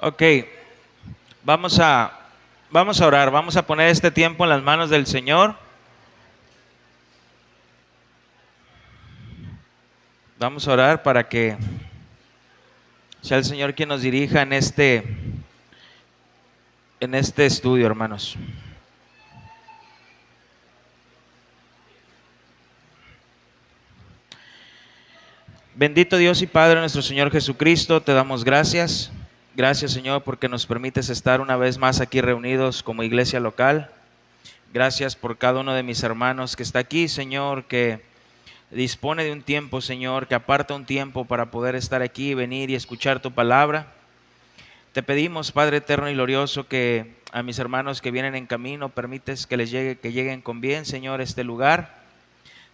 Ok, vamos a, vamos a orar, vamos a poner este tiempo en las manos del Señor. Vamos a orar para que sea el Señor quien nos dirija en este estudio, hermanos. Bendito Dios y Padre nuestro Señor Jesucristo, te damos gracias. Gracias, Señor, porque nos permites estar una vez más aquí reunidos como iglesia local. Gracias por cada uno de mis hermanos que está aquí, Señor, que dispone de un tiempo, Señor, que aparta un tiempo para poder estar aquí, venir y escuchar tu palabra. Te pedimos, Padre eterno y glorioso, que a mis hermanos que vienen en camino permites que lleguen con bien, Señor, a este lugar.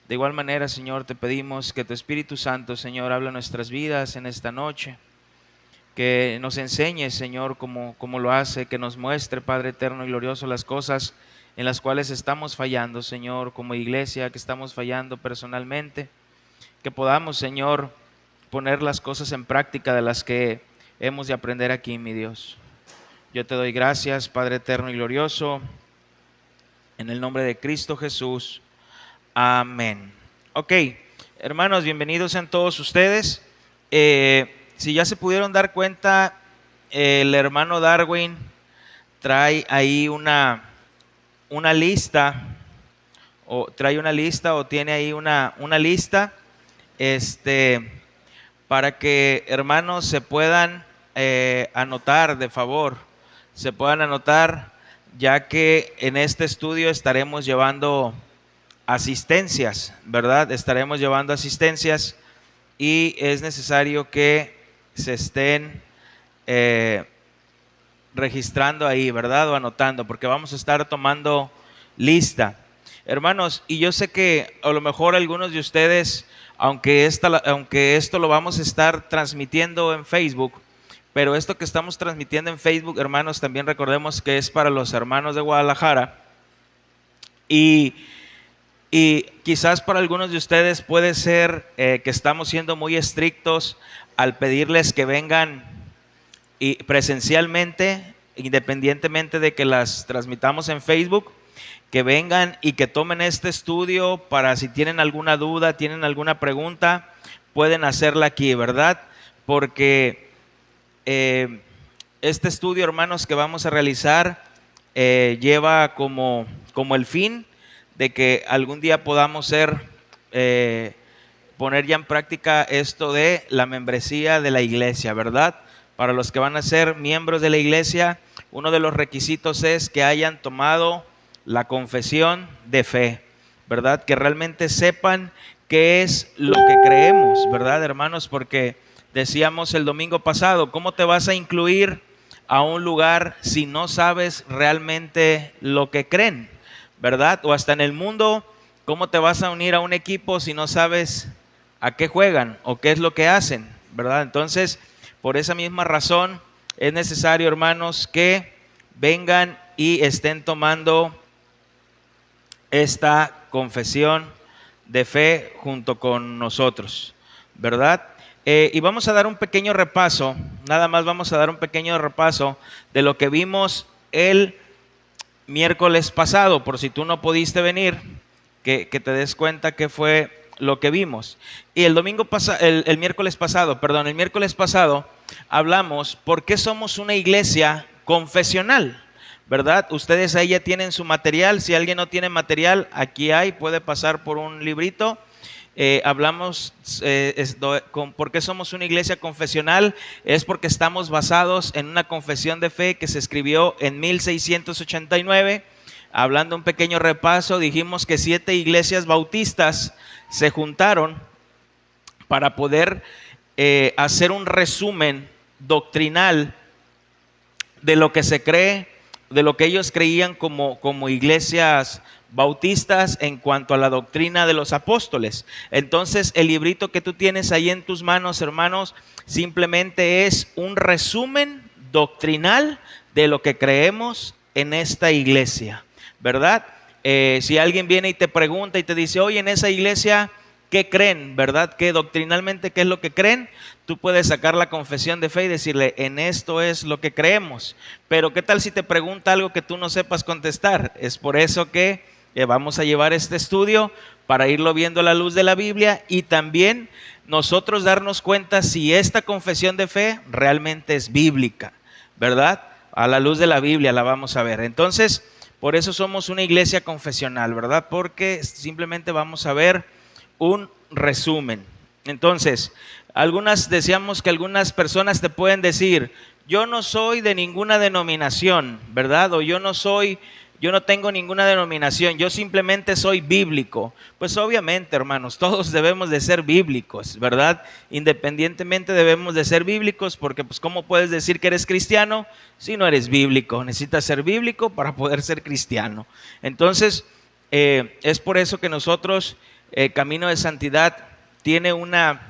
De igual manera, Señor, te pedimos que tu Espíritu Santo, Señor, hable nuestras vidas en esta noche. Que nos enseñe, Señor, como lo hace, que nos muestre, Padre eterno y glorioso, las cosas en las cuales estamos fallando, Señor, como iglesia, que estamos fallando personalmente. Que podamos, Señor, poner las cosas en práctica de las que hemos de aprender aquí, mi Dios. Yo te doy gracias, Padre eterno y glorioso, en el nombre de Cristo Jesús. Amén. Ok, hermanos, bienvenidos sean todos ustedes. Si ya se pudieron dar cuenta, el hermano Darwin trae ahí una lista, o tiene ahí una lista, para que hermanos se puedan anotar, de favor, se puedan anotar, ya que en este estudio estaremos llevando asistencias, ¿verdad? Estaremos llevando asistencias y es necesario que se estén registrando ahí, ¿verdad? O anotando, porque vamos a estar tomando lista. Hermanos, y yo sé que a lo mejor algunos de ustedes, aunque esto lo vamos a estar transmitiendo en Facebook, pero esto que estamos transmitiendo en Facebook, hermanos, también recordemos que es para los hermanos de Guadalajara. Y quizás para algunos de ustedes puede ser que estamos siendo muy estrictos al pedirles que vengan y presencialmente, independientemente de que las transmitamos en Facebook, que vengan y que tomen este estudio para si tienen alguna duda, tienen alguna pregunta, pueden hacerla aquí, ¿verdad? Porque este estudio, hermanos, que vamos a realizar lleva como el fin de que algún día podamos poner ya en práctica esto de la membresía de la iglesia, ¿verdad? Para los que van a ser miembros de la iglesia, uno de los requisitos es que hayan tomado la confesión de fe, ¿verdad? Que realmente sepan qué es lo que creemos, ¿verdad, hermanos? Porque decíamos el domingo pasado, ¿cómo te vas a incluir a un lugar si no sabes realmente lo que creen, ¿verdad? O hasta en el mundo, ¿cómo te vas a unir a un equipo si no sabes a qué juegan o qué es lo que hacen, ¿verdad? Entonces, por esa misma razón, es necesario, hermanos, que vengan y estén tomando esta confesión de fe junto con nosotros, ¿verdad? Y vamos a dar un pequeño repaso, nada más vamos a dar un pequeño repaso de lo que vimos el miércoles pasado, por si tú no pudiste venir, que te des cuenta qué fue lo que vimos. Y el miércoles pasado hablamos por qué somos una iglesia confesional, ¿verdad? Ustedes ahí ya tienen su material. Si alguien no tiene material, aquí hay, puede pasar por un librito. Hablamos por qué somos una iglesia confesional. Es porque estamos basados en una confesión de fe que se escribió en 1689. Hablando un pequeño repaso, dijimos que 7 iglesias bautistas se juntaron para poder hacer un resumen doctrinal de lo que se cree, de lo que ellos creían como iglesias bautistas en cuanto a la doctrina de los apóstoles. Entonces, el librito que tú tienes ahí en tus manos, hermanos, simplemente es un resumen doctrinal de lo que creemos en esta iglesia, ¿verdad? Si alguien viene y te pregunta y te dice, oye, en esa iglesia, qué creen, ¿verdad? Que doctrinalmente, ¿qué es lo que creen? Tú puedes sacar la confesión de fe y decirle, en esto es lo que creemos. Pero ¿qué tal si te pregunta algo que tú no sepas contestar? Es por eso que vamos a llevar este estudio para irlo viendo a la luz de la Biblia y también nosotros darnos cuenta si esta confesión de fe realmente es bíblica, ¿verdad? A la luz de la Biblia la vamos a ver. Entonces, por eso somos una iglesia confesional, ¿verdad? Porque simplemente vamos a ver un resumen. Entonces, decíamos que algunas personas te pueden decir, yo no soy de ninguna denominación, ¿verdad? O yo no tengo ninguna denominación, yo simplemente soy bíblico. Pues obviamente, hermanos, todos debemos de ser bíblicos, ¿verdad? Independientemente debemos de ser bíblicos porque pues ¿cómo puedes decir que eres cristiano si no eres bíblico? Necesitas ser bíblico para poder ser cristiano. Entonces, es por eso que nosotros, Camino de Santidad, tiene una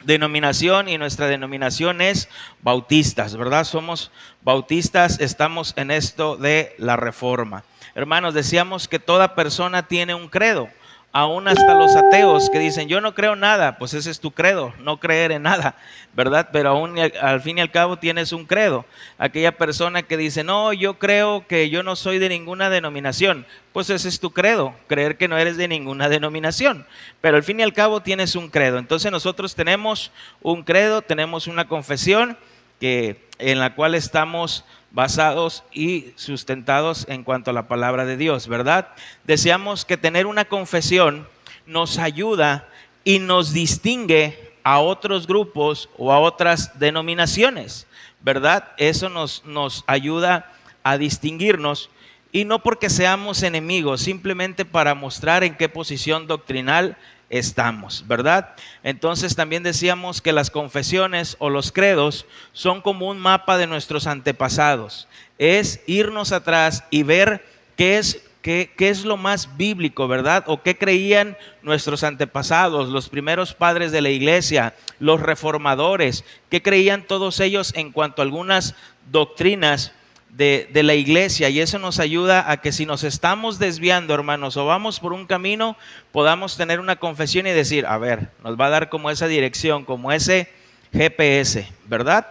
denominación y nuestra denominación es bautistas, ¿verdad? Somos bautistas, estamos en esto de la reforma. Hermanos, decíamos que toda persona tiene un credo, aún hasta los ateos que dicen yo no creo nada, pues ese es tu credo, no creer en nada, ¿verdad? Pero aún al fin y al cabo tienes un credo. Aquella persona que dice no, yo creo que yo no soy de ninguna denominación, pues ese es tu credo, creer que no eres de ninguna denominación, pero al fin y al cabo tienes un credo. Entonces nosotros tenemos un credo, tenemos una confesión en la cual estamos basados y sustentados en cuanto a la palabra de Dios, ¿verdad? Deseamos que tener una confesión nos ayuda y nos distingue a otros grupos o a otras denominaciones, ¿verdad? Eso nos ayuda a distinguirnos y no porque seamos enemigos, simplemente para mostrar en qué posición doctrinal estamos, ¿verdad? Entonces también decíamos que las confesiones o los credos son como un mapa de nuestros antepasados. Es irnos atrás y ver qué es lo más bíblico, ¿verdad? O qué creían nuestros antepasados, los primeros padres de la iglesia, los reformadores, qué creían todos ellos en cuanto a algunas doctrinas de la iglesia, y eso nos ayuda a que si nos estamos desviando, hermanos, o vamos por un camino, podamos tener una confesión y decir, a ver, nos va a dar como esa dirección, como ese GPS, ¿verdad?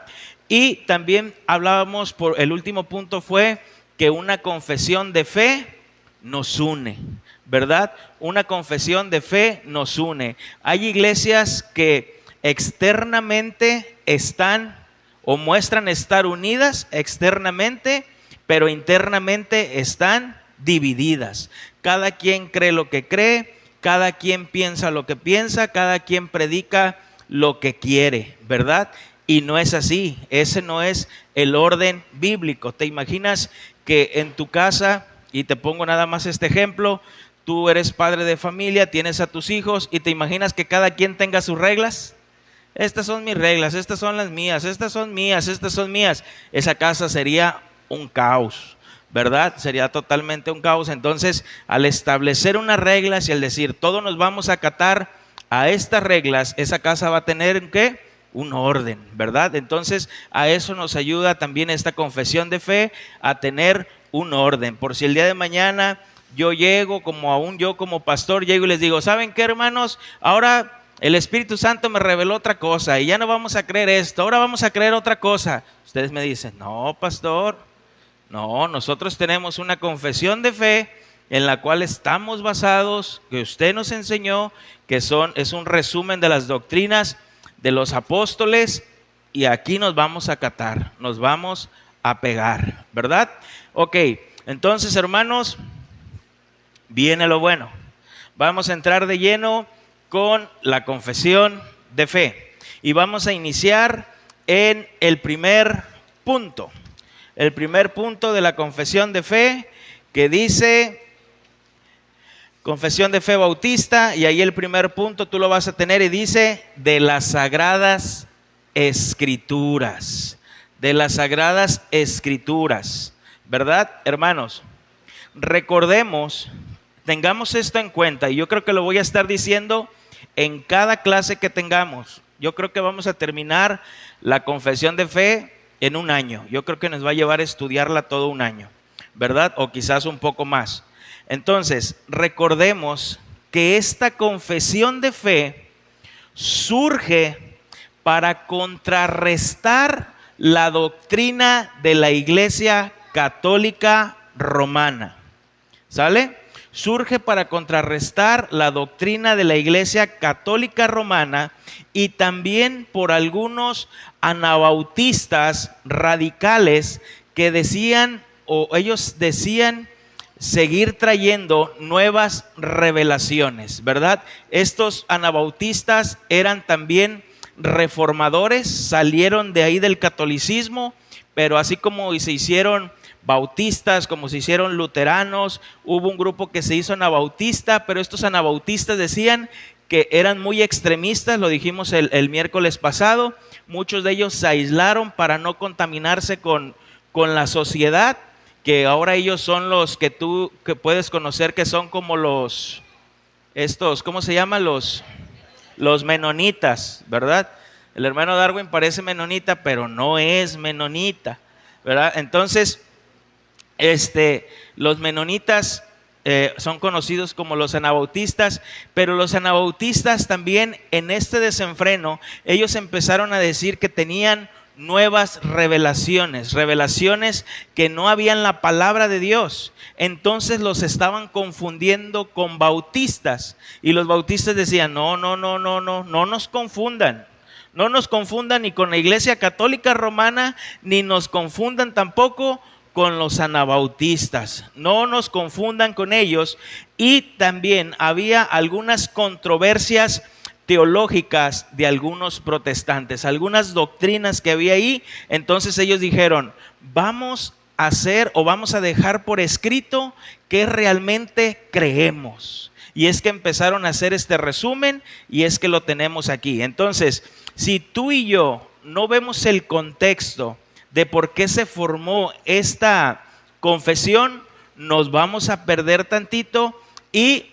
Y también hablábamos, el último punto fue que una confesión de fe nos une, ¿verdad? Una confesión de fe nos une. Hay iglesias que externamente están o muestran estar unidas externamente, pero internamente están divididas. Cada quien cree lo que cree, cada quien piensa lo que piensa, cada quien predica lo que quiere, ¿verdad? Y no es así, ese no es el orden bíblico. ¿Te imaginas que en tu casa, y te pongo nada más este ejemplo, tú eres padre de familia, tienes a tus hijos y te imaginas que cada quien tenga sus reglas? Estas son mis reglas, estas son las mías, estas son mías, estas son mías. Esa casa sería un caos, ¿verdad? Sería totalmente un caos. Entonces, al establecer unas reglas y al decir, todos nos vamos a acatar a estas reglas, esa casa va a tener, ¿qué? Un orden, ¿verdad? Entonces, a eso nos ayuda también esta confesión de fe, a tener un orden. Por si el día de mañana yo como pastor, llego y les digo, ¿saben qué, hermanos? Ahora el Espíritu Santo me reveló otra cosa y ya no vamos a creer esto, ahora vamos a creer otra cosa. Ustedes me dicen, no, pastor, no, nosotros tenemos una confesión de fe en la cual estamos basados, que usted nos enseñó, es un resumen de las doctrinas de los apóstoles y aquí nos vamos a acatar, nos vamos a pegar, ¿verdad? Ok, entonces, hermanos, viene lo bueno. Vamos a entrar de lleno con la confesión de fe. Y vamos a iniciar en el primer punto. El primer punto de la confesión de fe que dice, confesión de fe bautista, y ahí el primer punto tú lo vas a tener y dice, de las sagradas escrituras. De las sagradas escrituras. ¿Verdad, hermanos? Recordemos, tengamos esto en cuenta, y yo creo que lo voy a estar diciendo en cada clase que tengamos. Yo creo que vamos a terminar la confesión de fe en un año. Yo creo que nos va a llevar a estudiarla todo un año, ¿verdad? O quizás un poco más. Entonces, recordemos que esta confesión de fe surge para contrarrestar la doctrina de la Iglesia Católica Romana. ¿Sale? Surge para contrarrestar la doctrina de la Iglesia Católica Romana y también por algunos anabautistas radicales que decían, o ellos decían, seguir trayendo nuevas revelaciones, ¿verdad? Estos anabautistas eran también reformadores, salieron de ahí del catolicismo, pero así como se hicieron bautistas, como se hicieron luteranos, hubo un grupo que se hizo anabautista, pero estos anabautistas decían que eran muy extremistas, lo dijimos el miércoles pasado, muchos de ellos se aislaron para no contaminarse con la sociedad, que ahora ellos son los que tú que puedes conocer, que son como ¿cómo se llaman? Los menonitas, ¿verdad? El hermano Darwin parece menonita, pero no es menonita, ¿verdad? Entonces, los menonitas son conocidos como los anabautistas, pero los anabautistas también en este desenfreno, ellos empezaron a decir que tenían nuevas revelaciones que no habían la palabra de Dios. Entonces los estaban confundiendo con bautistas y los bautistas decían, no nos confundan. No nos confundan ni con la Iglesia Católica Romana, ni nos confundan tampoco con los anabautistas. No nos confundan con ellos. Y también había algunas controversias teológicas de algunos protestantes, algunas doctrinas que había ahí. Entonces ellos dijeron, vamos a hacer o vamos a dejar por escrito que realmente creemos. Y es que empezaron a hacer este resumen y es que lo tenemos aquí. Entonces, si tú y yo no vemos el contexto de por qué se formó esta confesión, nos vamos a perder tantito y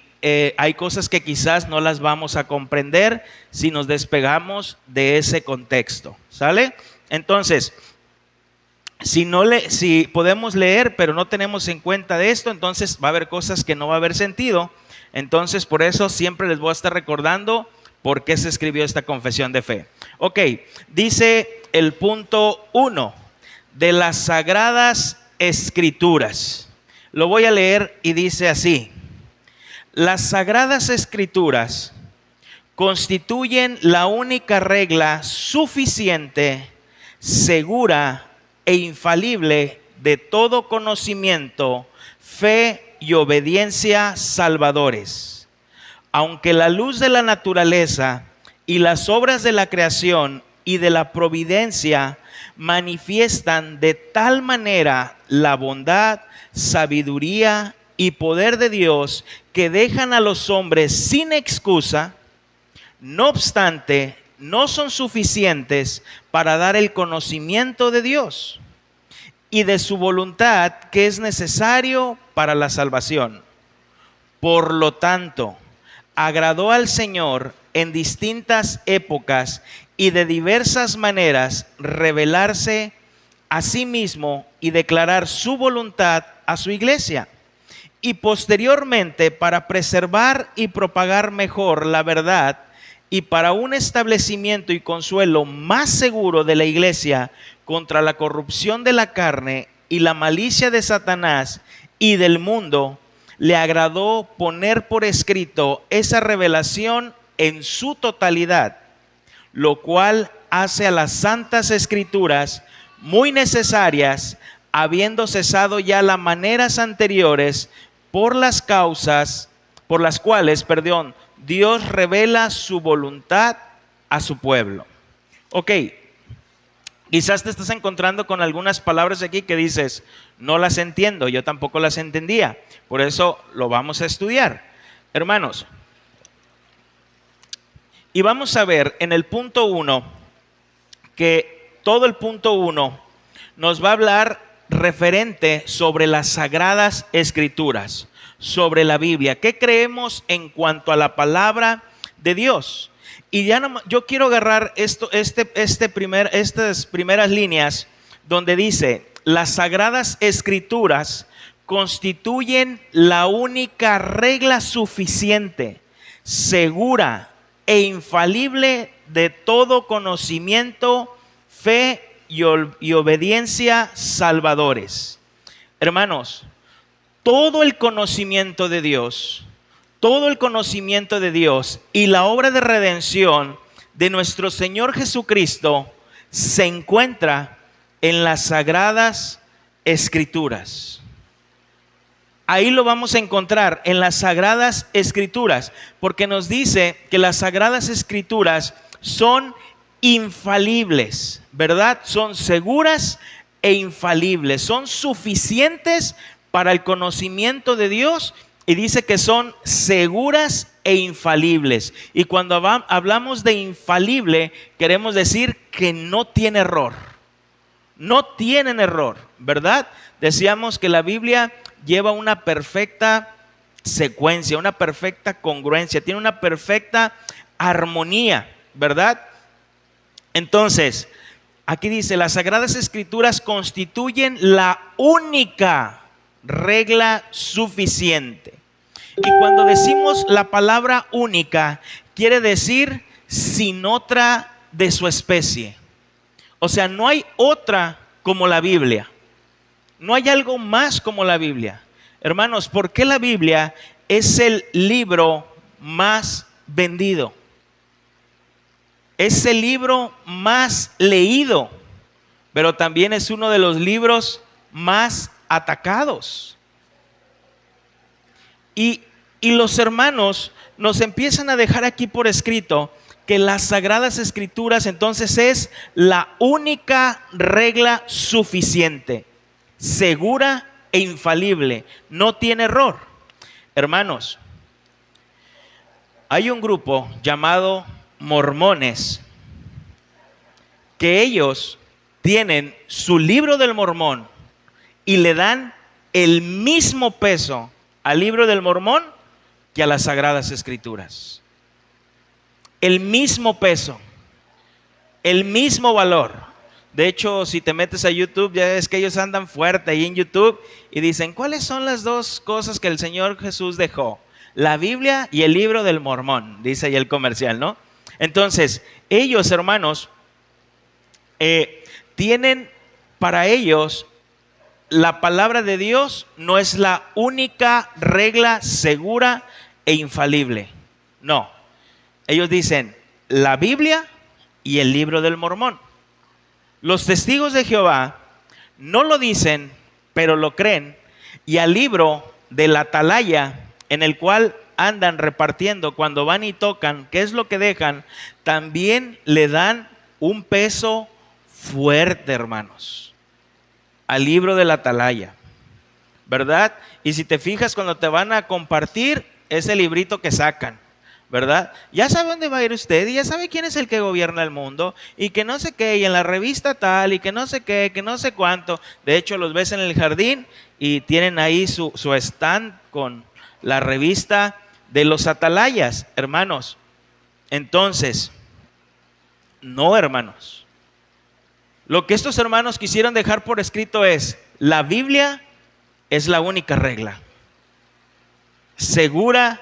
hay cosas que quizás no las vamos a comprender si nos despegamos de ese contexto, ¿sale? Entonces, si podemos leer pero no tenemos en cuenta de esto, entonces va a haber cosas que no va a haber sentido. Entonces, por eso siempre les voy a estar recordando por qué se escribió esta confesión de fe. Ok, dice el punto 1 de las Sagradas Escrituras. Lo voy a leer y dice así: las Sagradas Escrituras constituyen la única regla suficiente, segura e infalible de todo conocimiento, fe y obediencia salvadores. Aunque la luz de la naturaleza y las obras de la creación y de la providencia manifiestan de tal manera la bondad, sabiduría y poder de Dios que dejan a los hombres sin excusa, no obstante, no son suficientes para dar el conocimiento de Dios y de su voluntad que es necesario para la salvación. Por lo tanto, agradó al Señor en distintas épocas y de diversas maneras revelarse a sí mismo y declarar su voluntad a su iglesia. Y posteriormente, para preservar y propagar mejor la verdad y para un establecimiento y consuelo más seguro de la iglesia contra la corrupción de la carne y la malicia de Satanás y del mundo, le agradó poner por escrito esa revelación en su totalidad, lo cual hace a las santas escrituras muy necesarias, habiendo cesado ya las maneras anteriores por las cuales, Dios revela su voluntad a su pueblo. Ok, quizás te estás encontrando con algunas palabras aquí que dices, no las entiendo, yo tampoco las entendía, por eso lo vamos a estudiar, hermanos. Y vamos a ver en el punto 1, que todo el punto 1 nos va a hablar referente sobre las Sagradas Escrituras, sobre la Biblia. ¿Qué creemos en cuanto a la palabra de Dios? Y ya no, yo quiero agarrar estas primeras líneas donde dice, las Sagradas Escrituras constituyen la única regla suficiente, segura e infalible de todo conocimiento, fe y obediencia salvadores. Hermanos, todo el conocimiento de Dios, y la obra de redención de nuestro Señor Jesucristo se encuentra en las Sagradas Escrituras. Ahí lo vamos a encontrar en las Sagradas Escrituras, porque nos dice que las Sagradas Escrituras son infalibles, ¿verdad? Son seguras e infalibles, son suficientes para el conocimiento de Dios, y dice que son seguras e infalibles. Y cuando hablamos de infalible, queremos decir que no tiene error. No tienen error, ¿verdad? Decíamos que la Biblia lleva una perfecta secuencia, una perfecta congruencia, tiene una perfecta armonía, ¿verdad? Entonces, aquí dice, las Sagradas Escrituras constituyen la única regla suficiente. Y cuando decimos la palabra única, quiere decir sin otra de su especie. O sea, no hay otra como la Biblia. No hay algo más como la Biblia. Hermanos, ¿por qué la Biblia es el libro más vendido? Es el libro más leído, pero también es uno de los libros más atacados. Y los hermanos nos empiezan a dejar aquí por escrito que las Sagradas Escrituras entonces es la única regla suficiente, segura e infalible, no tiene error. Hermanos, hay un grupo llamado mormones que ellos tienen su libro del Mormón y le dan el mismo peso al libro del Mormón que a las Sagradas Escrituras. El mismo peso, el mismo valor. De hecho, si te metes a YouTube, ya ves que ellos andan fuerte ahí en YouTube y dicen, ¿cuáles son las dos cosas que el Señor Jesús dejó? La Biblia y el libro del Mormón, dice ahí el comercial, ¿no? Entonces, ellos, hermanos, tienen para ellos la palabra de Dios no es la única regla segura e infalible. No. Ellos dicen la Biblia y el libro del Mormón. Los testigos de Jehová no lo dicen, pero lo creen. Y al libro de la atalaya, en el cual andan repartiendo cuando van y tocan, ¿qué es lo que dejan? También le dan un peso fuerte, hermanos, al libro de la atalaya, ¿verdad? Y si te fijas, cuando te van a compartir ese librito que sacan, ¿verdad? Ya sabe dónde va a ir usted y ya sabe quién es el que gobierna el mundo y que no sé qué, y en la revista tal y que no sé qué, que no sé cuánto. De hecho, los ves en el jardín y tienen ahí su stand con la revista de los atalayas, hermanos. Entonces, no, hermanos. Lo que estos hermanos quisieron dejar por escrito es, la Biblia es la única regla. Segura,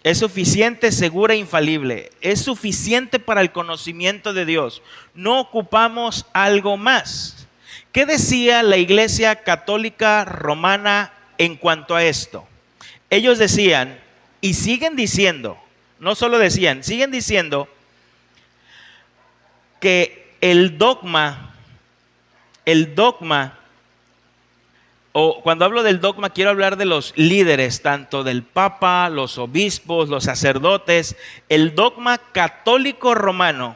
es suficiente, segura e infalible. Es suficiente para el conocimiento de Dios. No ocupamos algo más. ¿Qué decía la Iglesia Católica Romana en cuanto a esto? Ellos decían, y siguen diciendo, no solo decían, siguen diciendo que el dogma, o cuando hablo del dogma quiero hablar de los líderes, tanto del Papa, los obispos, los sacerdotes. El dogma católico romano,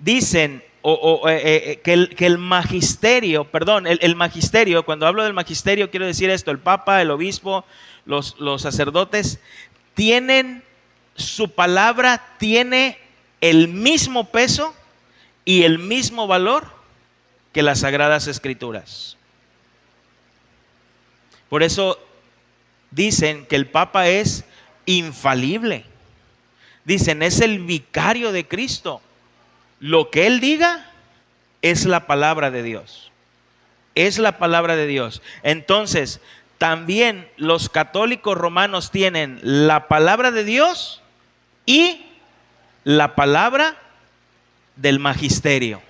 dicen que el magisterio, el magisterio, cuando hablo del magisterio quiero decir esto, el Papa, el obispo, los sacerdotes, tienen, su palabra tiene el mismo peso y el mismo valor que las Sagradas Escrituras. Por eso dicen que el Papa es infalible. Dicen, es el vicario de Cristo. Lo que él diga es la palabra de Dios. Es la palabra de Dios. Entonces, también los católicos romanos tienen la palabra de Dios y la palabra del magisterio.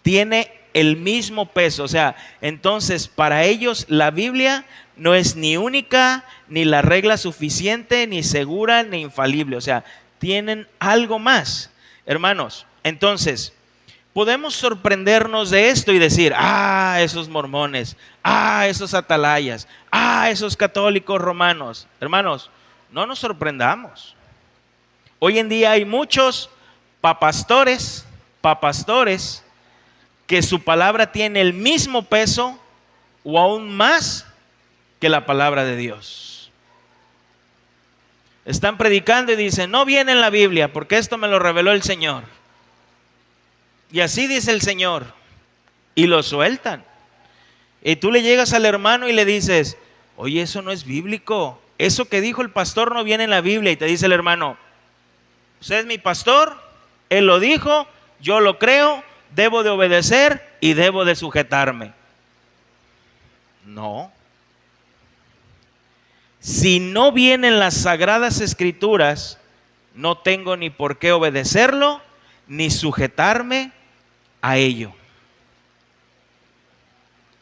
Tiene el mismo peso. O sea, entonces para ellos la Biblia no es ni única, ni la regla suficiente, ni segura, ni infalible. O sea, tienen algo más. Hermanos, entonces podemos sorprendernos de esto y decir, esos mormones, esos atalayas, esos católicos romanos. Hermanos, no nos sorprendamos. Hoy en día hay muchos papastores que su palabra tiene el mismo peso o aún más que la palabra de Dios. Están predicando y dicen, no viene en la Biblia porque esto me lo reveló el Señor. Y así dice el Señor. Y lo sueltan. Y tú le llegas al hermano y le dices, oye, eso no es bíblico. Eso que dijo el pastor no viene en la Biblia. Y te dice el hermano, usted es mi pastor, él lo dijo, yo lo creo, debo de obedecer y debo de sujetarme. No. Si no vienen las sagradas escrituras, no tengo ni por qué obedecerlo, ni sujetarme a ello.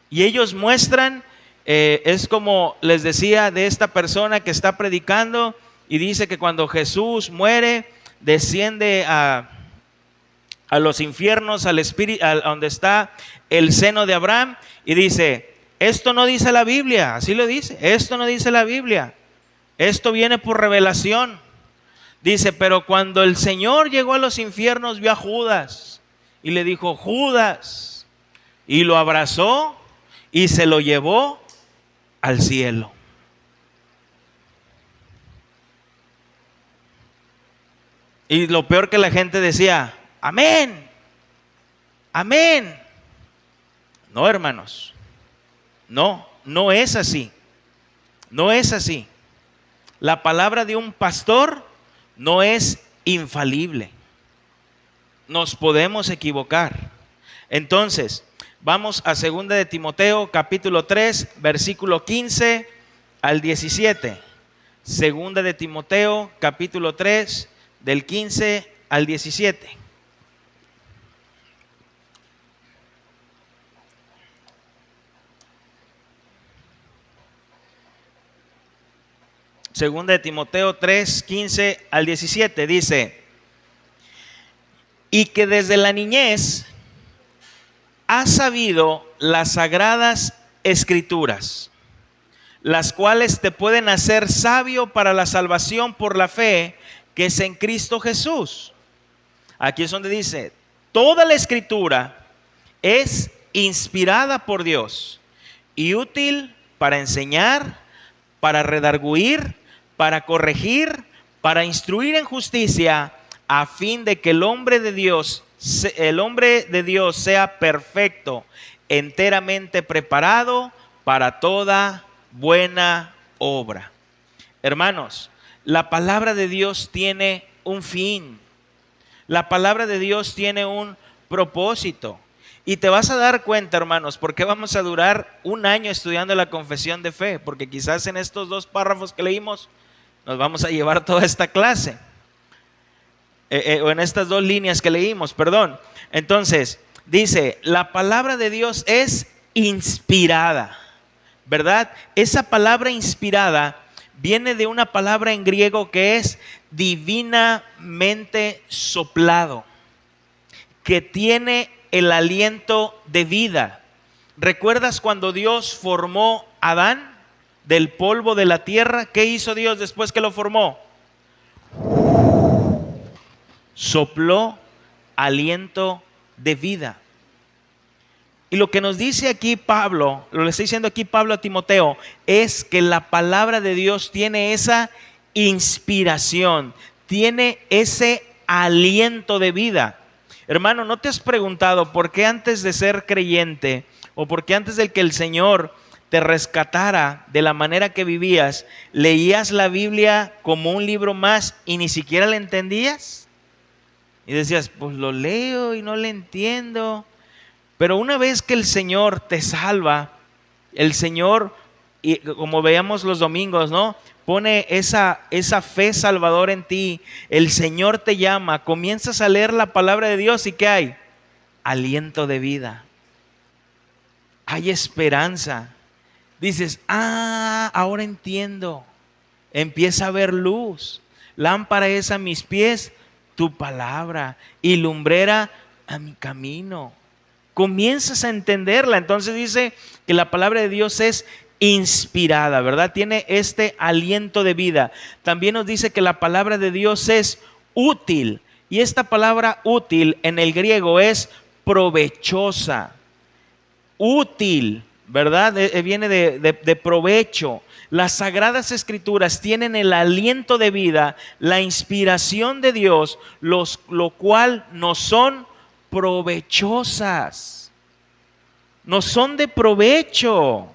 Y ellos muestran, es como les decía de esta persona que está predicando y dice que cuando Jesús muere, desciende a los infiernos, al espíritu, a donde está el seno de Abraham, y dice, esto no dice la Biblia, así lo dice, esto no dice la Biblia, esto viene por revelación. Dice, pero cuando el Señor llegó a los infiernos, vio a Judas y le dijo, Judas, y lo abrazó y se lo llevó al cielo. Y lo peor que la gente decía, amén, amén. No, hermanos, no es así. No es así. La palabra de un pastor no es infalible. Nos podemos equivocar. Entonces, vamos a 2 de Timoteo, capítulo 3, versículo 15 al 17. 2 de Timoteo, capítulo 3, del 15 al 17. Segunda de Timoteo 3, 15 al 17 dice, y que desde la niñez has sabido las sagradas escrituras, las cuales te pueden hacer sabio para la salvación por la fe que es en Cristo Jesús. Aquí es donde dice, toda la escritura es inspirada por Dios y útil para enseñar, para redarguir, para corregir, para instruir en justicia, a fin de que el hombre de Dios sea perfecto, enteramente preparado para toda buena obra. Hermanos, la palabra de Dios tiene un fin. La palabra de Dios tiene un propósito. Y te vas a dar cuenta, hermanos, por qué vamos a durar un año estudiando la confesión de fe. Porque quizás en estos 2 párrafos que leímos nos vamos a llevar toda esta clase. O en estas 2 líneas que leímos, perdón. Entonces, dice, la palabra de Dios es inspirada, ¿verdad? Esa palabra inspirada viene de una palabra en griego que es divinamente soplado, que tiene el aliento de vida. ¿Recuerdas cuando Dios formó a Adán del polvo de la tierra? ¿Qué hizo Dios después que lo formó? Sopló aliento de vida. Y lo que nos dice aquí Pablo, lo que está diciendo aquí Pablo a Timoteo, es que la palabra de Dios tiene esa inspiración, tiene ese aliento de vida. Hermano, ¿no te has preguntado por qué antes de ser creyente o por qué antes de que el Señor te rescatara de la manera que vivías, leías la Biblia como un libro más y ni siquiera la entendías? Y decías, pues lo leo y no le entiendo. Pero una vez que el Señor te salva, el Señor y como veíamos los domingos, ¿no? Pone esa fe salvadora en ti. El Señor te llama, comienzas a leer la palabra de Dios y ¿qué hay? Aliento de vida. Hay esperanza. Dices, ahora entiendo. Empieza a ver luz. Lámpara es a mis pies tu palabra y lumbrera a mi camino. Comienzas a entenderla. Entonces dice que la palabra de Dios es inspirada, ¿verdad? Tiene este aliento de vida. También nos dice que la palabra de Dios es útil. Y esta palabra útil en el griego es provechosa. Útil, ¿verdad? Viene de provecho. Las Sagradas Escrituras tienen el aliento de vida, la inspiración de Dios, lo cual nos son provechosas. Nos son de provecho.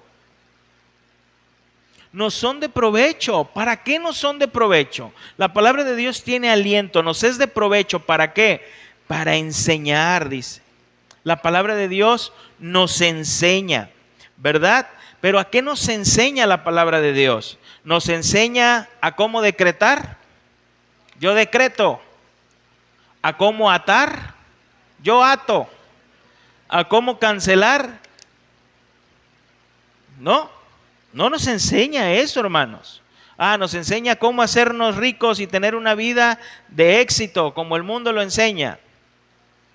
Nos son de provecho. ¿Para qué nos son de provecho? La palabra de Dios tiene aliento, nos es de provecho. ¿Para qué? Para enseñar, dice. La palabra de Dios nos enseña, ¿verdad? Pero ¿a qué nos enseña la palabra de Dios? Nos enseña a cómo decretar. Yo decreto. A cómo atar. Yo ato. A cómo cancelar. No nos enseña eso, hermanos. Nos enseña cómo hacernos ricos y tener una vida de éxito, como el mundo lo enseña.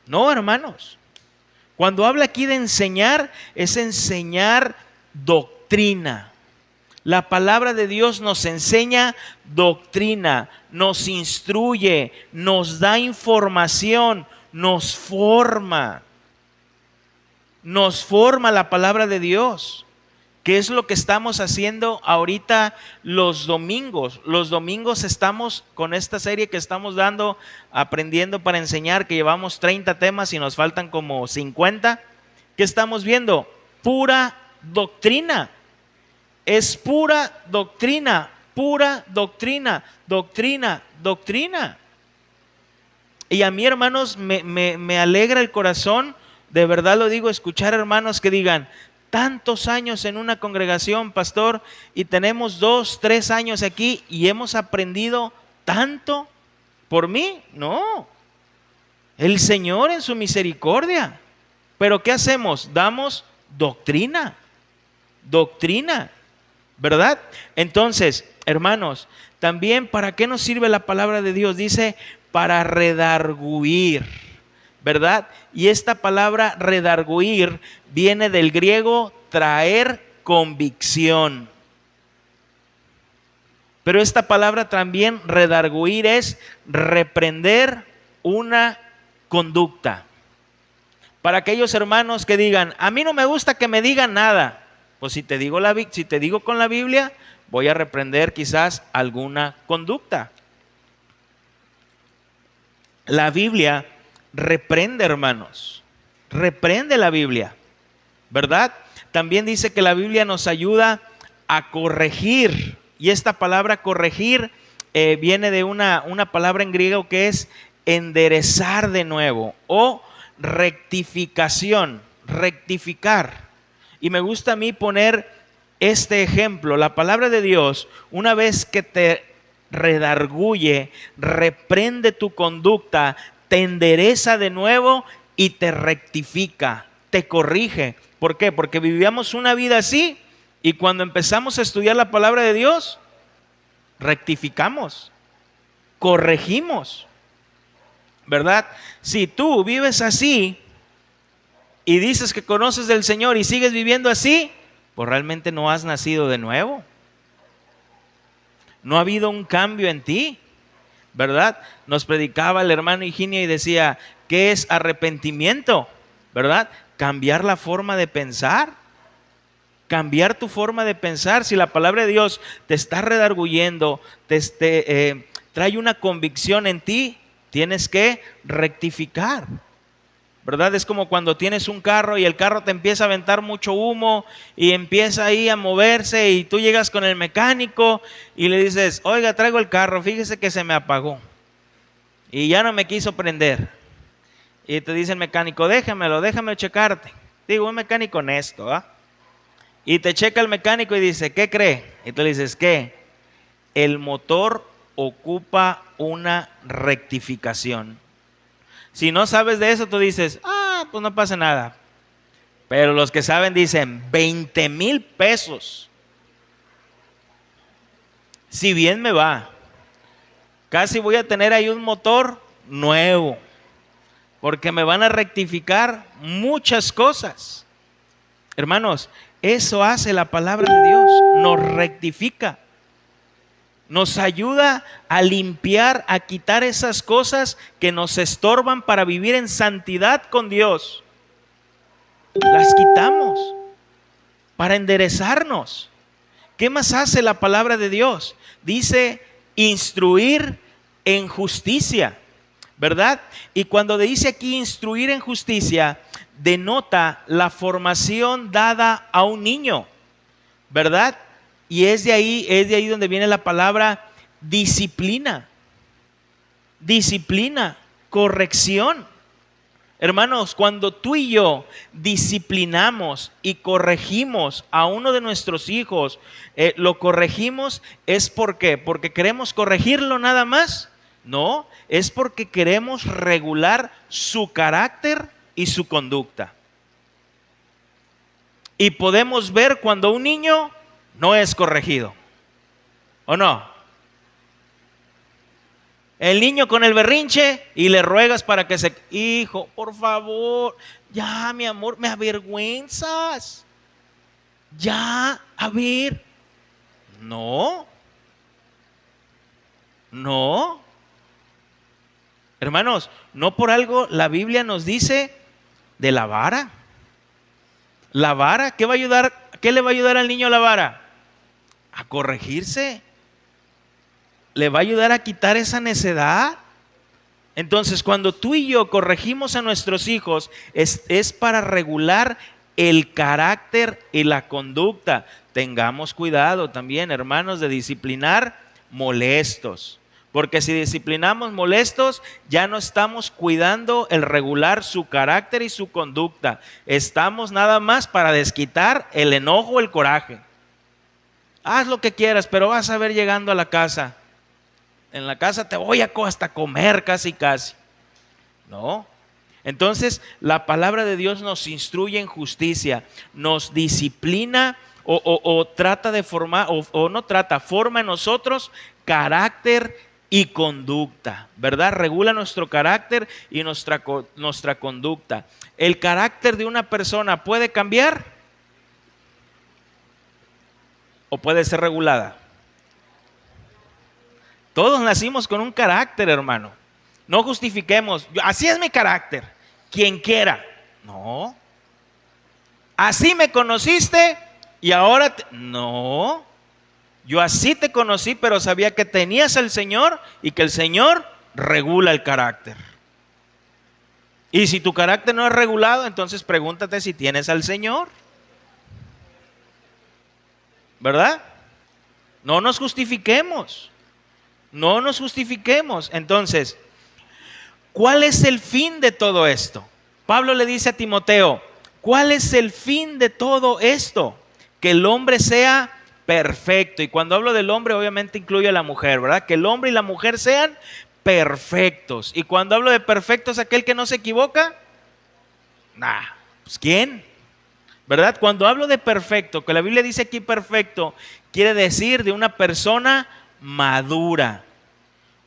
No, hermanos. Cuando habla aquí de enseñar, es enseñar doctrina. La palabra de Dios nos enseña doctrina, nos instruye, nos da información, nos forma. Nos forma la palabra de Dios. ¿Qué es lo que estamos haciendo ahorita los domingos? Los domingos estamos con esta serie que estamos dando, aprendiendo para enseñar, que llevamos 30 temas y nos faltan como 50. ¿Qué estamos viendo? Pura doctrina. Es pura doctrina, doctrina. Y a mí, hermanos, me alegra el corazón, de verdad lo digo, escuchar hermanos que digan, tantos años en una congregación, pastor, y tenemos 2, 3 años aquí y hemos aprendido tanto. ¿Por mí? No. El Señor en su misericordia. ¿Pero qué hacemos? Damos doctrina, ¿verdad? Entonces, hermanos, también ¿para qué nos sirve la palabra de Dios? Dice, para redarguir, ¿verdad? Y esta palabra redarguir viene del griego traer convicción. Pero esta palabra también redarguir es reprender una conducta. Para aquellos hermanos que digan, a mí no me gusta que me digan nada. Pues si te digo con la Biblia, voy a reprender quizás alguna conducta. La Biblia reprende, hermanos. Reprende la Biblia, ¿verdad? También dice que la Biblia nos ayuda a corregir. Y esta palabra corregir viene de una palabra en griego que es enderezar de nuevo o rectificación, rectificar. Y me gusta a mí poner este ejemplo. La palabra de Dios, una vez que te redarguye, reprende tu conducta, te endereza de nuevo y te rectifica, te corrige. ¿Por qué? Porque vivíamos una vida así y cuando empezamos a estudiar la palabra de Dios, rectificamos, corregimos, ¿verdad? Si tú vives así y dices que conoces del Señor y sigues viviendo así, pues realmente no has nacido de nuevo. No ha habido un cambio en ti, ¿verdad? Nos predicaba el hermano Higinio y decía, ¿qué es arrepentimiento? ¿Verdad? Cambiar la forma de pensar. Cambiar tu forma de pensar. Si la palabra de Dios te está redarguyendo, trae una convicción en ti, tienes que rectificar, ¿verdad? Es como cuando tienes un carro y el carro te empieza a aventar mucho humo y empieza ahí a moverse y tú llegas con el mecánico y le dices, oiga, traigo el carro, fíjese que se me apagó y ya no me quiso prender. Y te dice el mecánico, déjame checarte. Digo, un mecánico honesto, ¿ah? Y te checa el mecánico y dice, ¿qué cree? Y tú le dices, ¿qué? El motor ocupa una rectificación. Si no sabes de eso, tú dices, pues no pasa nada. Pero los que saben dicen, 20,000 pesos. Si bien me va, casi voy a tener ahí un motor nuevo, porque me van a rectificar muchas cosas. Hermanos, eso hace la palabra de Dios, nos rectifica. Nos ayuda a limpiar, a quitar esas cosas que nos estorban para vivir en santidad con Dios. Las quitamos para enderezarnos. ¿Qué más hace la palabra de Dios? Dice instruir en justicia, ¿verdad? Y cuando dice aquí instruir en justicia, denota la formación dada a un niño, ¿verdad? Y es de ahí donde viene la palabra disciplina. Disciplina, corrección. Hermanos, cuando tú y yo disciplinamos y corregimos a uno de nuestros hijos, lo corregimos es ¿por qué? ¿Porque queremos corregirlo nada más? No, es porque queremos regular su carácter y su conducta. Y podemos ver cuando un niño no es corregido, ¿o no? El niño con el berrinche y le ruegas para que se... Hijo, por favor, ya, mi amor, me avergüenzas. Ya, a ver. No. No. Hermanos, no por algo la Biblia nos dice de la vara. La vara, ¿qué va a ayudar? ¿Qué le va a ayudar al niño la vara? A corregirse. Le va a ayudar a quitar esa necedad. Entonces, cuando tú y yo corregimos a nuestros hijos, es para regular el carácter y la conducta. Tengamos cuidado también, hermanos, de disciplinar molestos. Porque si disciplinamos molestos, ya no estamos cuidando el regular su carácter y su conducta. Estamos nada más para desquitar el enojo o el coraje. Haz lo que quieras, pero vas a ver llegando a la casa. En la casa te voy a hasta comer casi. No. Entonces la palabra de Dios nos instruye en justicia, nos disciplina o trata de formar, o no trata, forma en nosotros carácter y conducta, ¿verdad? Regula nuestro carácter y nuestra conducta. ¿El carácter de una persona puede cambiar o puede ser regulada? Todos nacimos con un carácter, hermano. No justifiquemos. Así es mi carácter. Quien quiera. No. Así me conociste y ahora... No. Yo así te conocí, pero sabía que tenías al Señor y que el Señor regula el carácter. Y si tu carácter no es regulado, entonces pregúntate si tienes al Señor. ¿Verdad? No nos justifiquemos. No nos justifiquemos. Entonces, ¿cuál es el fin de todo esto? Pablo le dice a Timoteo, ¿cuál es el fin de todo esto? Que el hombre sea perfecto. Y cuando hablo del hombre, obviamente incluye a la mujer, ¿verdad? Que el hombre y la mujer sean perfectos. Y cuando hablo de perfectos, aquel que no se equivoca, pues ¿quién? ¿Verdad? Cuando hablo de perfecto, que la Biblia dice aquí perfecto, quiere decir de una persona madura,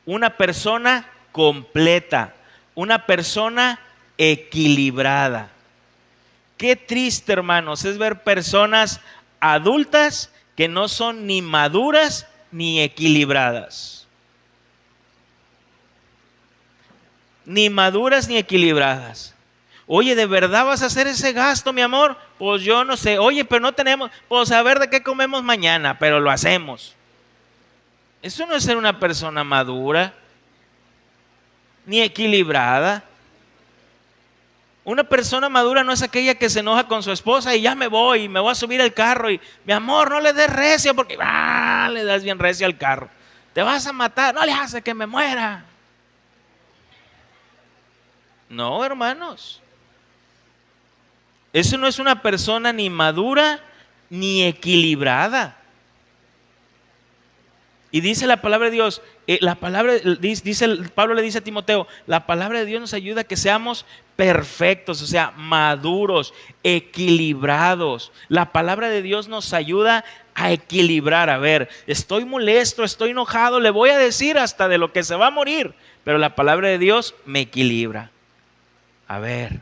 una persona completa, una persona equilibrada. Qué triste, hermanos, es ver personas adultas que no son ni maduras ni equilibradas. Ni maduras ni equilibradas. Oye, ¿de verdad vas a hacer ese gasto, mi amor? Pues yo no sé. Oye, pero no tenemos, pues a ver de qué comemos mañana, pero lo hacemos. Eso no es ser una persona madura, ni equilibrada. Una persona madura no es aquella que se enoja con su esposa y ya me voy a subir al carro y mi amor, no le des recio porque le das bien recio al carro. Te vas a matar, no le hace que me muera. No, hermanos. Eso no es una persona ni madura ni equilibrada. Y dice la palabra de Dios, Pablo le dice a Timoteo, la palabra de Dios nos ayuda a que seamos perfectos, o sea, maduros, equilibrados. La palabra de Dios nos ayuda a equilibrar. A ver, estoy molesto, estoy enojado, le voy a decir hasta de lo que se va a morir, pero la palabra de Dios me equilibra. A ver,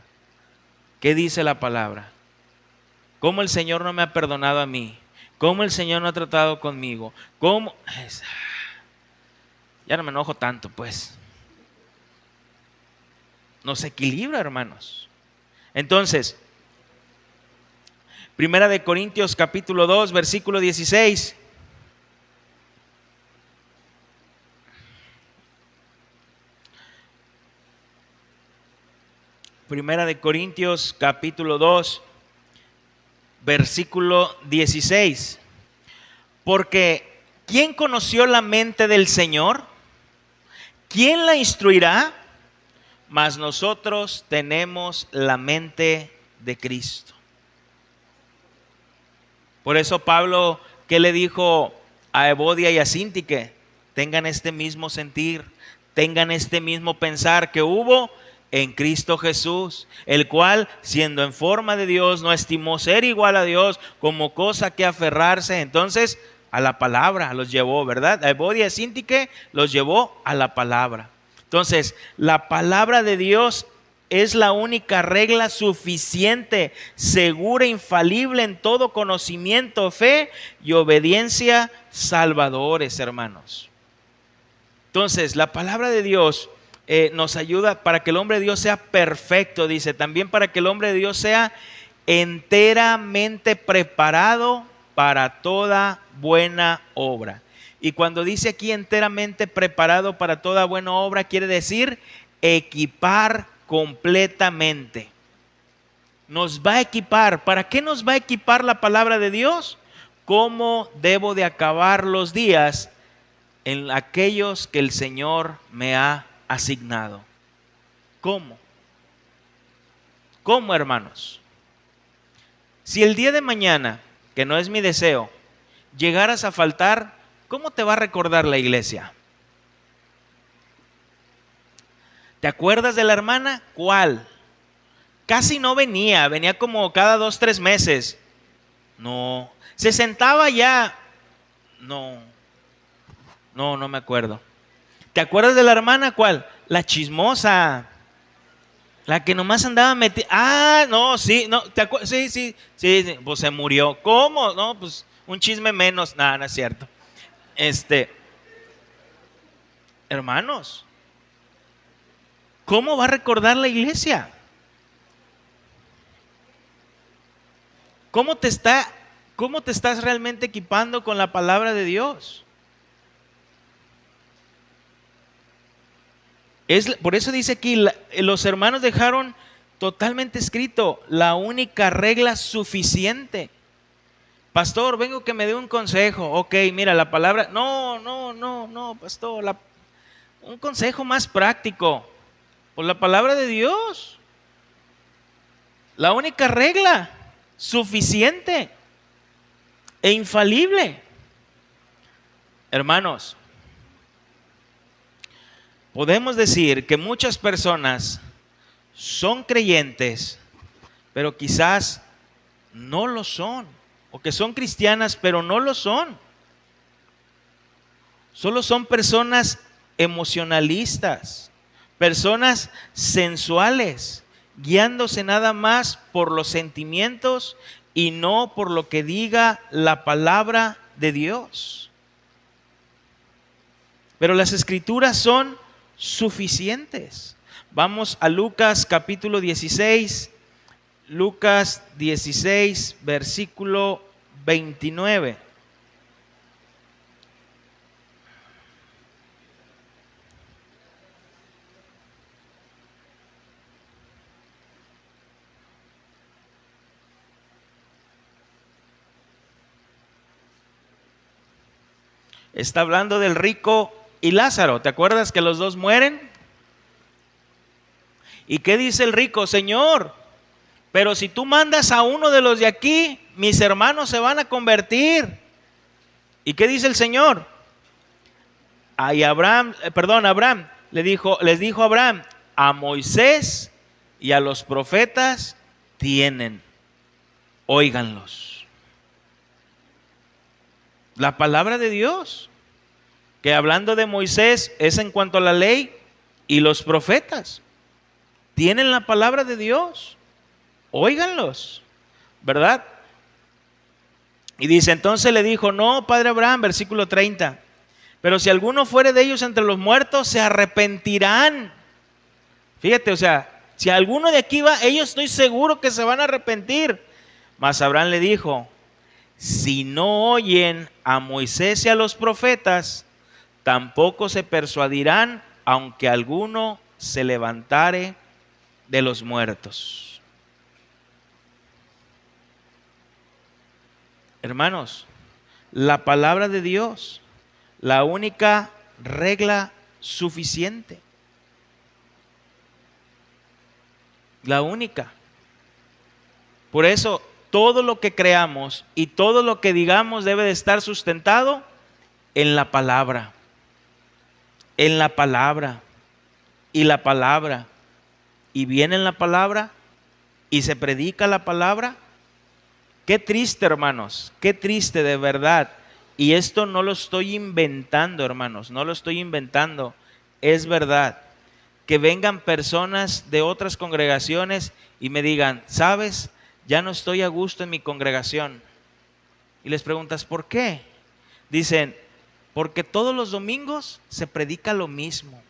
¿qué dice la palabra? ¿Cómo el Señor no me ha perdonado a mí? ¿Cómo el Señor no ha tratado conmigo? ¿Cómo? Ya no me enojo tanto, pues. Nos equilibra, hermanos. Entonces, Primera de Corintios capítulo 2, versículo 16. Primera de Corintios capítulo 2, versículo 16. Porque ¿quién conoció la mente del Señor? ¿Quién la instruirá? Mas nosotros tenemos la mente de Cristo. Por eso Pablo, ¿qué le dijo a Evodia y a Síntique? Tengan este mismo sentir, tengan este mismo pensar que hubo en Cristo Jesús, el cual, siendo en forma de Dios, no estimó ser igual a Dios como cosa que aferrarse. Entonces, a la palabra los llevó, ¿verdad? A Evodia y a Síntique los llevó a la palabra. Entonces, la palabra de Dios es la única regla suficiente, segura, infalible en todo conocimiento, fe y obediencia salvadores, hermanos. Entonces, la palabra de Dios nos ayuda para que el hombre de Dios sea perfecto, dice, también para que el hombre de Dios sea enteramente preparado para toda buena obra. Y cuando dice aquí enteramente preparado para toda buena obra, quiere decir equipar completamente. Nos va a equipar. ¿Para qué nos va a equipar la palabra de Dios? ¿Cómo debo de acabar los días en aquellos que el Señor me ha asignado? ¿Cómo? ¿Cómo, hermanos? Si el día de mañana, que no es mi deseo, llegaras a faltar, ¿cómo te va a recordar la iglesia? ¿Te acuerdas de la hermana? ¿Cuál? Casi no venía, venía como cada 2, 3 meses. No. ¿Se sentaba ya? No me acuerdo. ¿Te acuerdas de la hermana? ¿Cuál? La chismosa. La que nomás andaba metida. Ah, no, sí, no, sí, pues se murió. ¿Cómo? No, pues un chisme menos. Nada, no es cierto. Hermanos, ¿cómo va a recordar la iglesia? ¿Cómo te estás realmente equipando con la palabra de Dios? Por eso dice aquí, los hermanos dejaron totalmente escrito la única regla suficiente. Pastor, vengo que me dé un consejo. Ok, mira, la palabra, no, pastor, un consejo más práctico. Pues la palabra de Dios. La única regla suficiente e infalible. Hermanos, podemos decir que muchas personas son creyentes, pero quizás no lo son. O que son cristianas, pero no lo son. Solo son personas emocionalistas, personas sensuales, guiándose nada más por los sentimientos y no por lo que diga la palabra de Dios. Pero las escrituras son suficientes. Vamos a Lucas capítulo 16, Lucas 16, versículo 29. Está hablando del rico y Lázaro. ¿Te acuerdas que los dos mueren? ¿Y qué dice el rico? Señor, Pero si tú mandas a uno de los de aquí, mis hermanos se van a convertir. ¿Y qué dice el Señor? Abraham les dijo Abraham, a Moisés y a los profetas tienen, óiganlos. La palabra de Dios, que hablando de Moisés es en cuanto a la ley, y los profetas tienen la palabra de Dios, óiganlos, ¿verdad? Y dice, entonces le dijo, no, padre Abraham, versículo 30, pero si alguno fuere de ellos entre los muertos, se arrepentirán. Fíjate, o sea, si alguno de aquí va, ellos estoy seguro que se van a arrepentir. Mas Abraham le dijo, si no oyen a Moisés y a los profetas, tampoco se persuadirán, aunque alguno se levantare de los muertos. Hermanos, la palabra de Dios, la única regla suficiente. La única. Por eso, todo lo que creamos y todo lo que digamos debe de estar sustentado en la palabra. En la palabra. Y la palabra. Y viene en la palabra. Y se predica la palabra. Qué triste, hermanos. Qué triste, de verdad. Y esto no lo estoy inventando, hermanos. No lo estoy inventando. Es verdad. Que vengan personas de otras congregaciones y me digan, ¿sabes? Ya no estoy a gusto en mi congregación. Y les preguntas, ¿por qué? Dicen, porque todos los domingos se predica lo mismo.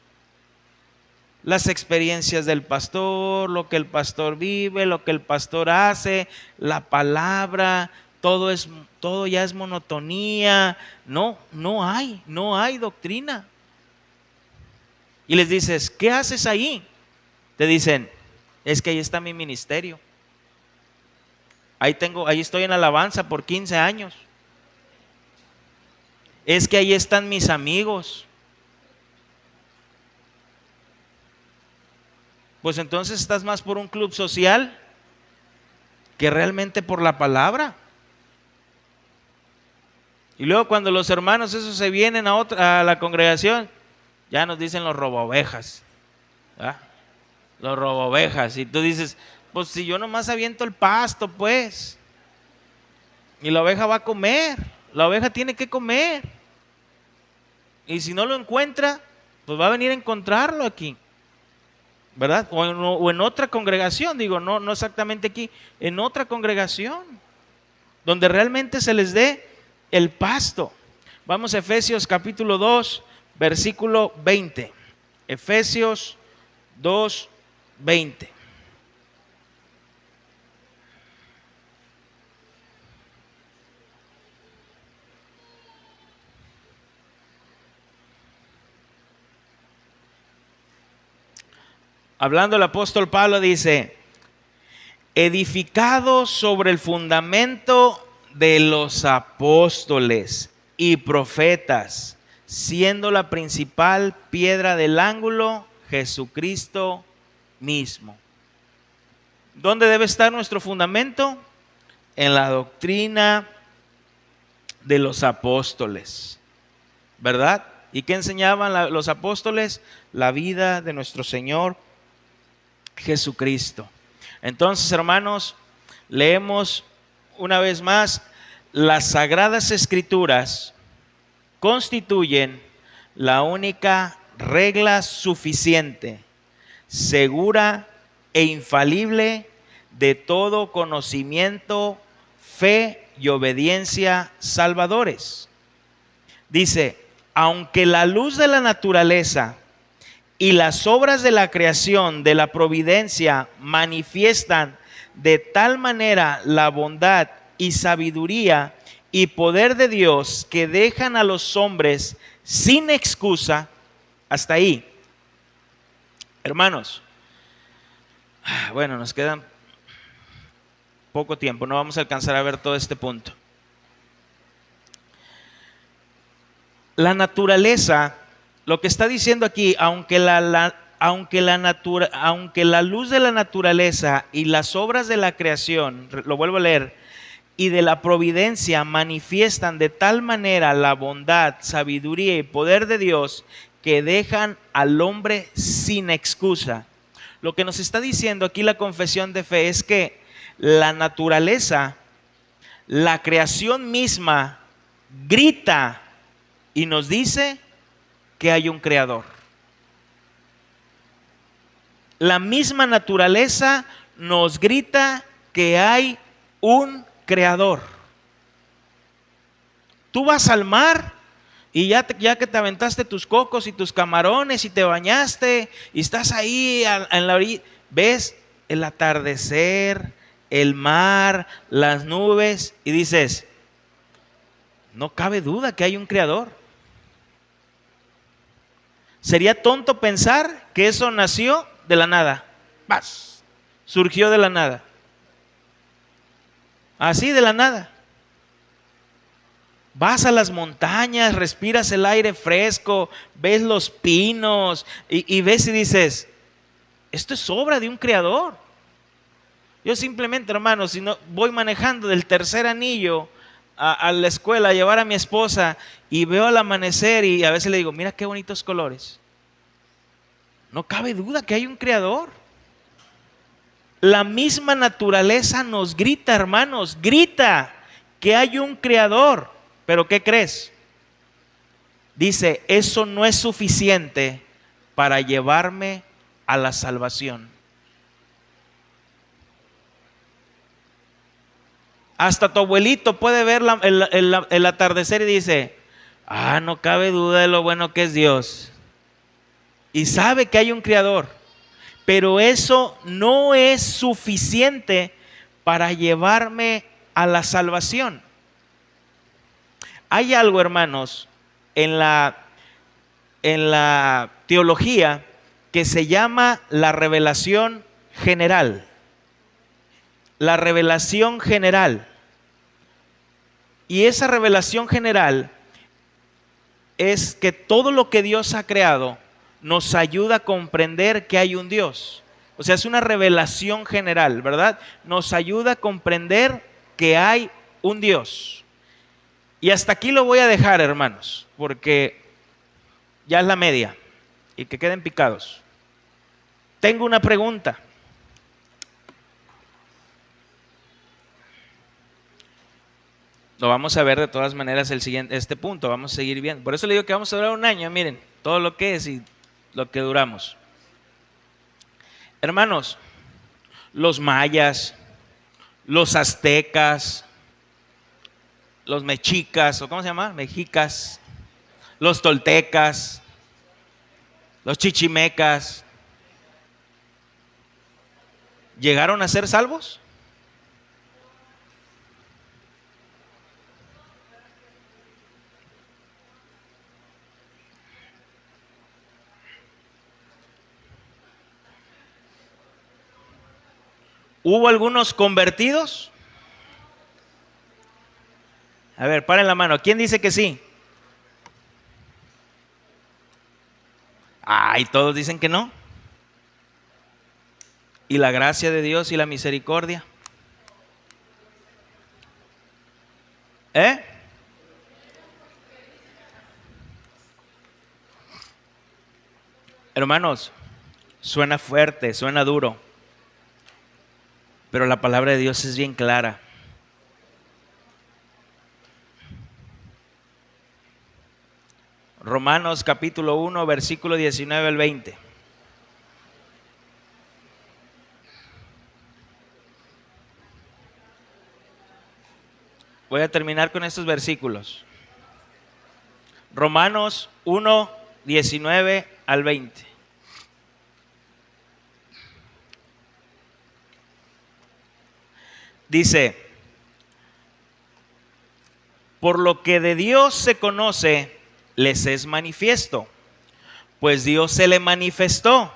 Las experiencias del pastor, lo que el pastor vive, lo que el pastor hace, la palabra, todo ya es monotonía. No hay doctrina. Y les dices, ¿qué haces ahí? Te dicen, es que ahí está mi ministerio. Ahí estoy en alabanza por 15 años. Es que ahí están mis amigos. Pues entonces estás más por un club social que realmente por la palabra. Y luego cuando los hermanos esos se vienen a la congregación, ya nos dicen los robovejas. ¿Verdad? Los robovejas. Y tú dices, pues si yo nomás aviento el pasto, pues. Y la oveja va a comer. La oveja tiene que comer. Y si no lo encuentra, pues va a venir a encontrarlo aquí. ¿Verdad? O en otra congregación, digo, no exactamente aquí, en otra congregación, donde realmente se les dé el pasto. Vamos a Efesios capítulo 2, versículo 20. Efesios 2, 20. Hablando el apóstol Pablo dice, edificado sobre el fundamento de los apóstoles y profetas, siendo la principal piedra del ángulo Jesucristo mismo. ¿Dónde debe estar nuestro fundamento? En la doctrina de los apóstoles, ¿verdad? ¿Y qué enseñaban los apóstoles? La vida de nuestro Señor Jesucristo. Entonces, hermanos, leemos una vez más, las Sagradas Escrituras constituyen la única regla suficiente, segura e infalible de todo conocimiento, fe y obediencia salvadores. Dice, aunque la luz de la naturaleza y las obras de la creación, de la providencia, manifiestan de tal manera la bondad y sabiduría y poder de Dios que dejan a los hombres sin excusa. Hasta ahí. Hermanos, bueno, nos queda poco tiempo, no vamos a alcanzar a ver todo este punto. La naturaleza, lo que está diciendo aquí, aunque aunque la luz de la naturaleza y las obras de la creación, lo vuelvo a leer, y de la providencia manifiestan de tal manera la bondad, sabiduría y poder de Dios que dejan al hombre sin excusa. Lo que nos está diciendo aquí la confesión de fe es que la naturaleza, la creación misma, grita y nos dice que hay un creador. La misma naturaleza nos grita que hay un creador. Tú vas al mar y ya que te aventaste tus cocos y tus camarones y te bañaste y estás ahí en la orilla, ves el atardecer, el mar, las nubes y dices, no cabe duda que hay un creador. Sería tonto pensar que eso nació de la nada. ¡Paz! Surgió de la nada. Así de la nada. Vas a las montañas, respiras el aire fresco, ves los pinos y ves y dices, esto es obra de un creador. Yo simplemente, hermano, si no voy manejando del tercer anillo a la escuela a llevar a mi esposa y veo el amanecer y a veces le digo, mira qué bonitos colores. No cabe duda que hay un creador. La misma naturaleza nos grita, hermanos, grita que hay un creador. Pero ¿qué crees? Dice, eso no es suficiente para llevarme a la salvación. Hasta tu abuelito puede ver el atardecer y dice, no cabe duda de lo bueno que es Dios. Y sabe que hay un creador. Pero eso no es suficiente para llevarme a la salvación. Hay algo, hermanos, en la teología que se llama la revelación general. La revelación general. Y esa revelación general es que todo lo que Dios ha creado nos ayuda a comprender que hay un Dios. O sea, es una revelación general, ¿verdad? Nos ayuda a comprender que hay un Dios. Y hasta aquí lo voy a dejar, hermanos, porque ya es la media y que queden picados. Tengo una pregunta. Lo vamos a ver de todas maneras este punto, vamos a seguir viendo. Por eso le digo que vamos a durar un año, miren, todo lo que es y lo que duramos. Hermanos, los mayas, los aztecas, los mexicas, ¿o cómo se llama? Mexicas, los toltecas, los chichimecas, ¿llegaron a ser salvos? ¿Hubo algunos convertidos? A ver, paren la mano. ¿Quién dice que sí? Y todos dicen que no. ¿Y la gracia de Dios y la misericordia? Hermanos, suena fuerte, suena duro, pero la palabra de Dios es bien clara. Romanos capítulo 1, versículo 19 al 20. Voy a terminar con estos versículos. Romanos 1, 19 al 20. Dice, por lo que de Dios se conoce, les es manifiesto, pues Dios se le manifestó,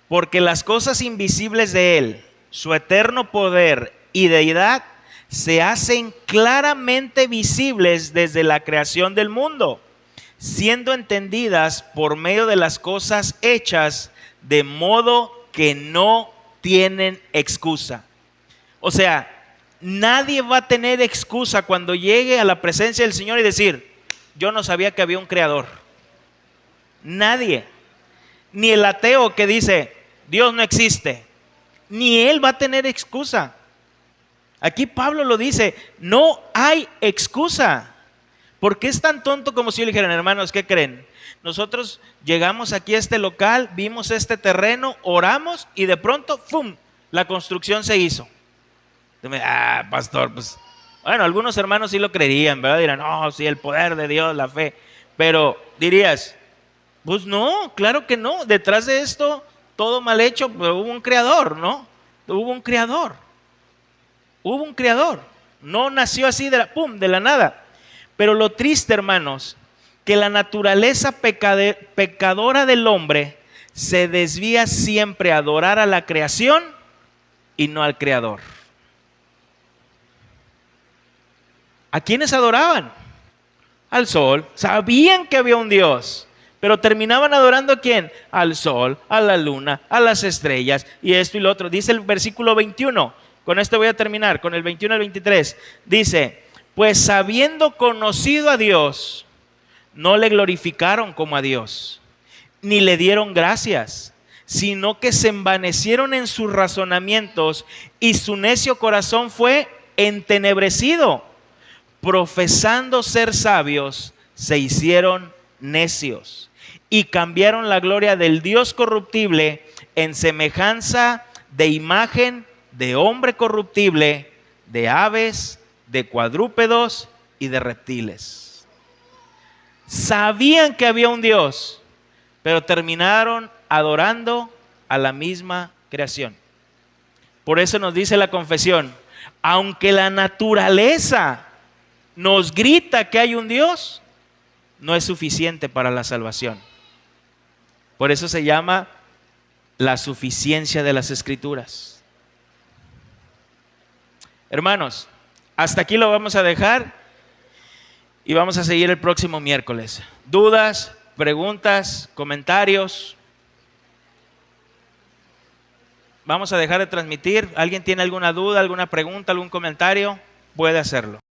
porque las cosas invisibles de Él, su eterno poder y deidad, se hacen claramente visibles desde la creación del mundo, siendo entendidas por medio de las cosas hechas, de modo que no tienen excusa. O sea, nadie va a tener excusa cuando llegue a la presencia del Señor y decir, yo no sabía que había un creador. Nadie. Ni el ateo que dice, Dios no existe. Ni él va a tener excusa. Aquí Pablo lo dice, no hay excusa. ¿Por qué es tan tonto como si le dijeran, hermanos, ¿qué creen? Nosotros llegamos aquí a este local, vimos este terreno, oramos y de pronto, ¡fum!, la construcción se hizo. Pastor, pues, bueno, algunos hermanos sí lo creerían, ¿verdad? Dirán, no, sí, el poder de Dios, la fe. Pero dirías, pues no, claro que no. Detrás de esto, todo mal hecho, pero hubo un creador, ¿no? Hubo un creador. Hubo un creador. No nació así de la nada. Pero lo triste, hermanos, que la naturaleza pecadora del hombre se desvía siempre a adorar a la creación y no al creador. ¿A quiénes adoraban? Al sol. Sabían que había un Dios, pero terminaban adorando ¿a quién? Al sol, a la luna, a las estrellas y esto y lo otro. Dice el versículo 21, con esto voy a terminar, con el 21 al 23. Dice, pues habiendo conocido a Dios, no le glorificaron como a Dios, ni le dieron gracias, sino que se envanecieron en sus razonamientos y su necio corazón fue entenebrecido. Profesando ser sabios, se hicieron necios y cambiaron la gloria del Dios corruptible en semejanza de imagen de hombre corruptible, de aves, de cuadrúpedos y de reptiles. Sabían que había un Dios, pero terminaron adorando a la misma creación. Por eso nos dice la confesión, aunque la naturaleza nos grita que hay un Dios, no es suficiente para la salvación. Por eso se llama la suficiencia de las Escrituras. Hermanos, hasta aquí lo vamos a dejar y vamos a seguir el próximo miércoles. ¿Dudas, preguntas, comentarios? Vamos a dejar de transmitir. ¿Alguien tiene alguna duda, alguna pregunta, algún comentario? Puede hacerlo.